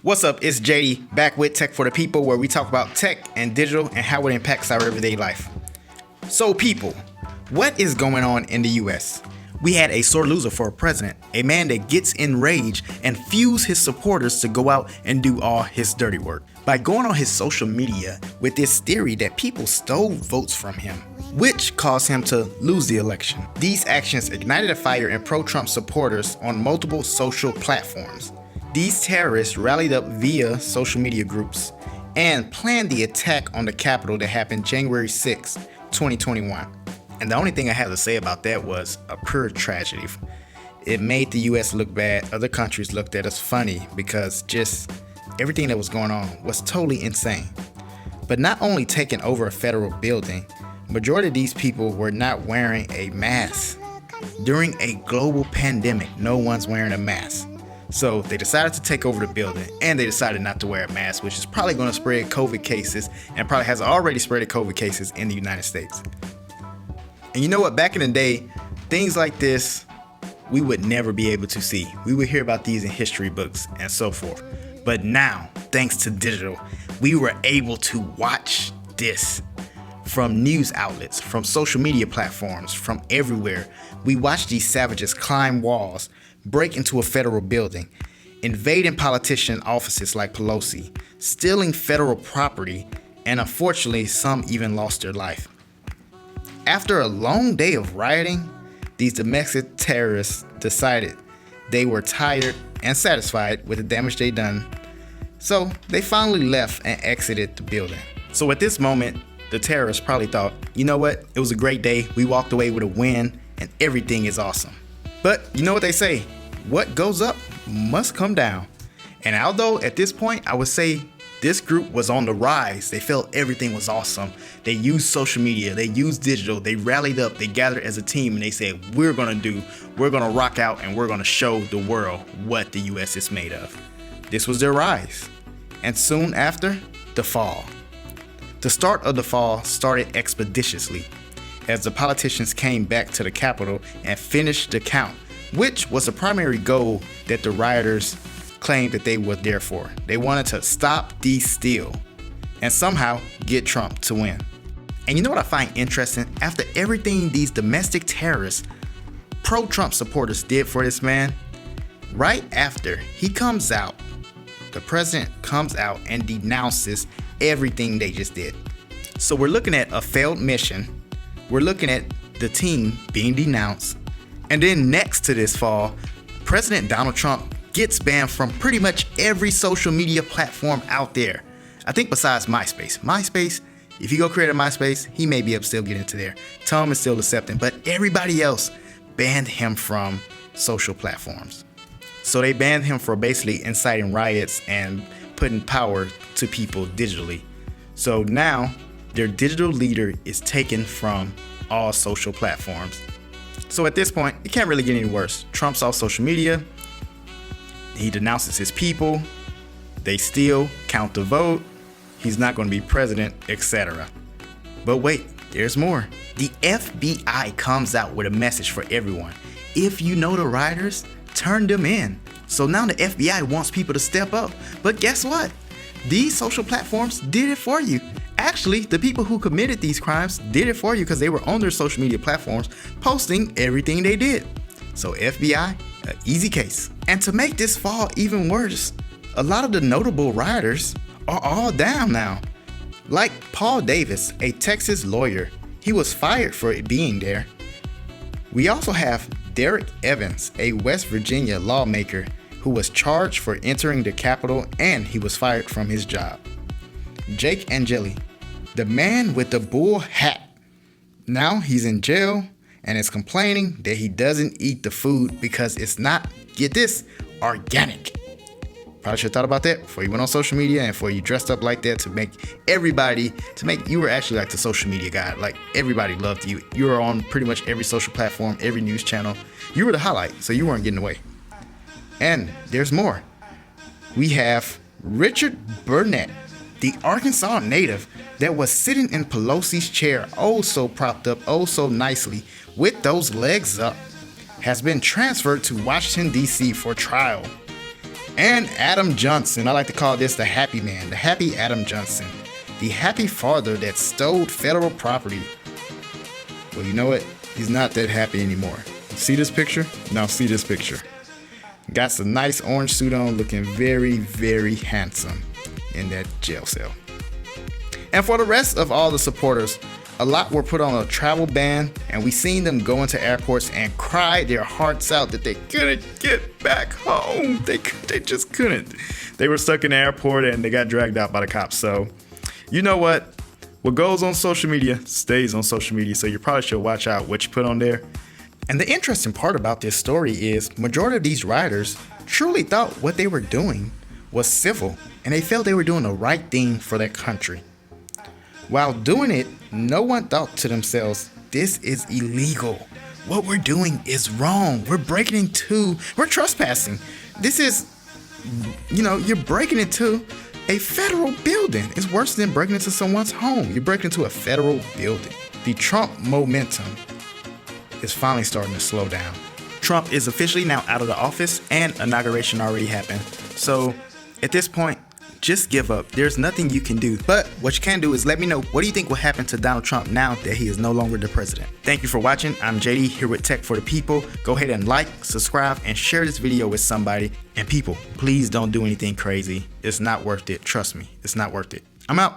What's up? It's JD back with Tech for the People, where we talk about tech and digital and how it impacts our everyday life. So people, what is going on in the US? We had a sore loser for a president, a man that gets enraged and fuels his supporters to go out and do all his dirty work by going on his social media with this theory that people stole votes from him, which caused him to lose the election. These actions ignited a fire in pro-Trump supporters on multiple social platforms. These terrorists rallied up via social media groups and planned the attack on the Capitol that happened January 6, 2021. And the only thing I have to say about that was a pure tragedy. It made the US look bad. Other countries looked at us funny because just everything that was going on was totally insane. But not only taking over a federal building, majority of these people were not wearing a mask. During a global pandemic, no one's wearing a mask. So they decided to take over the building, and they decided not to wear a mask, which is probably going to spread COVID cases and probably has already spread COVID cases in the United States. And you know what? Back in the day, things like this, we would never be able to see. We would hear about these in history books and so forth. But now, thanks to digital, we were able to watch this from news outlets, from social media platforms, from everywhere. We watched these savages climb walls, break into a federal building, invading politician offices like Pelosi, stealing federal property, and unfortunately, some even lost their life. After a long day of rioting, these domestic terrorists decided they were tired and satisfied with the damage they done, so they finally left and exited the building. So at this moment, the terrorists probably thought, you know what, it was a great day, we walked away with a win, and everything is awesome. But you know what they say, what goes up must come down. And although at this point, I would say this group was on the rise, they felt everything was awesome. They used social media, they used digital, they rallied up, they gathered as a team, and they said, we're gonna rock out, and we're gonna show the world what the US is made of. This was their rise. And soon after, the fall. The start of the fall started expeditiously as the politicians came back to the Capitol and finished the count, which was the primary goal that the rioters claimed that they were there for. They wanted to stop the steal and somehow get Trump to win. And you know what I find interesting? After everything these domestic terrorists, pro-Trump supporters did for this man, right after he comes out, the president comes out and denounces everything they just did. So we're looking at a failed mission. We're looking at the team being denounced. And then next to this fall, President Donald Trump gets banned from pretty much every social media platform out there. I think besides MySpace. MySpace, if you go create a MySpace, he may be able to still get into there. Tom is still accepting, but everybody else banned him from social platforms. So they banned him for basically inciting riots and putting power to people digitally. So now their digital leader is taken from all social platforms. So at this point, it can't really get any worse. Trump's off social media. He denounces his people. They still count the vote. He's not going to be president, etc. But wait, there's more. The FBI comes out with a message for everyone. If you know the rioters, turn them in. So now the FBI wants people to step up. But guess what? These social platforms did it for you. Actually, the people who committed these crimes did it for you because they were on their social media platforms posting everything they did. So FBI, an easy case. And to make this fall even worse, a lot of the notable rioters are all down now. Like Paul Davis, a Texas lawyer, he was fired for being there. We also have Derek Evans, a West Virginia lawmaker who was charged for entering the Capitol and he was fired from his job. Jake Angeli, the man with the bull hat. Now he's in jail and is complaining that he doesn't eat the food because it's not, get this, organic. Probably should have thought about that before you went on social media and before you dressed up like that to make you were actually like the social media guy. Like everybody loved you. You were on pretty much every social platform, every news channel. You were the highlight, so you weren't getting away. And there's more. We have Richard Burnett, the Arkansas native that was sitting in Pelosi's chair, oh so propped up, oh so nicely, with those legs up, has been transferred to Washington, D.C. for trial. And Adam Johnson, I like to call this the happy man, the happy Adam Johnson, the happy father that stole federal property. Well, you know what? He's not that happy anymore. See this picture? Now see this picture. Got some nice orange suit on, looking very, very handsome in that jail cell. And for the rest of all the supporters, a lot were put on a travel ban, and we seen them go into airports and cry their hearts out that they couldn't get back home. They just couldn't. They were stuck in the airport and they got dragged out by the cops. So, you know what? What goes on social media stays on social media, so you probably should watch out what you put on there. And the interesting part about this story is majority of these rioters truly thought what they were doing was civil, and they felt they were doing the right thing for their country. While doing it, no one thought to themselves, this is illegal. What we're doing is wrong. We're trespassing. This is, you're breaking into a federal building. It's worse than breaking into someone's home. You're breaking into a federal building. The Trump momentum is finally starting to slow down. Trump is officially now out of the office and inauguration already happened. So at this point, just give up. There's nothing you can do. But what you can do is let me know, what do you think will happen to Donald Trump now that he is no longer the president? Thank you for watching. I'm JD here with Tech for the People. Go ahead and like, subscribe, and share this video with somebody. And people, please don't do anything crazy. It's not worth it. Trust me, it's not worth it. I'm out.